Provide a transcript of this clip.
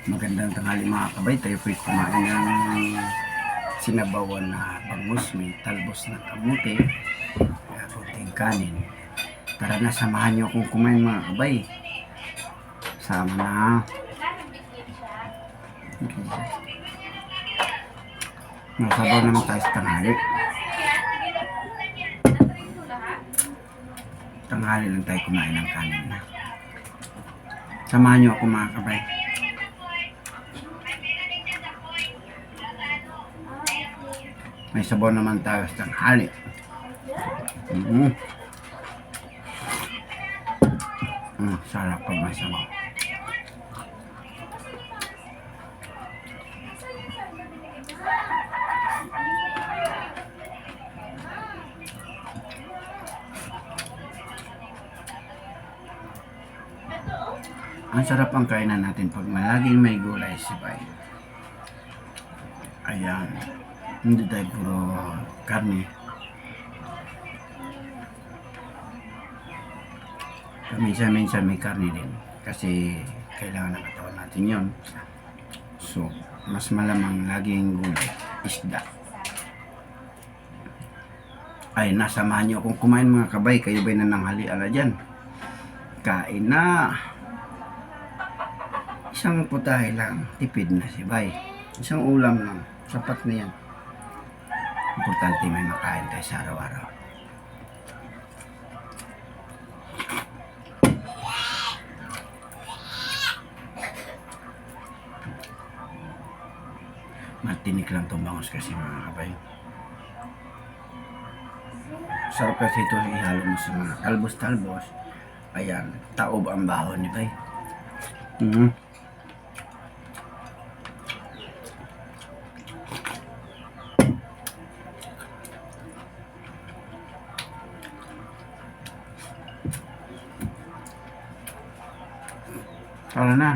Magandang tanghali mga kabay. Tayo po'y kumain ng sinabawan na bangus. May talbos ng kamuti, kunting kanin. Tara na, samahan niyo akong kumain mga kabay. Sama na. Nasabaw naman tayo sa tanghali. Tanghali lang tayo kumain ng kanin na. Samahan niyo ako mga kabay. May sabaw naman tayo sa tanghali. Sarap pag may sabaw. Ang sarap ang kainan natin pag laging may gulay sibay. Ayan. Hindi tayo puro karne. Minsan may karne din. Kasi kailangan ng katawan natin yun. So, mas malamang laging gulay, isda. Ay, nasamahan niyo akong kumain mga kabay. Kayo ba'y nananghalian dyan? Kain na. Isang putahe lang, tipid na si bay. Isang ulam lang, sapat na yan. Importante may makain tayo sa araw-araw. Matinik lang itong bangus kasi mga kabay. Sarap kasi ito ihalo mo sa mga talbos-talbos. Ayan, taob ang baho ni bay. Tara na.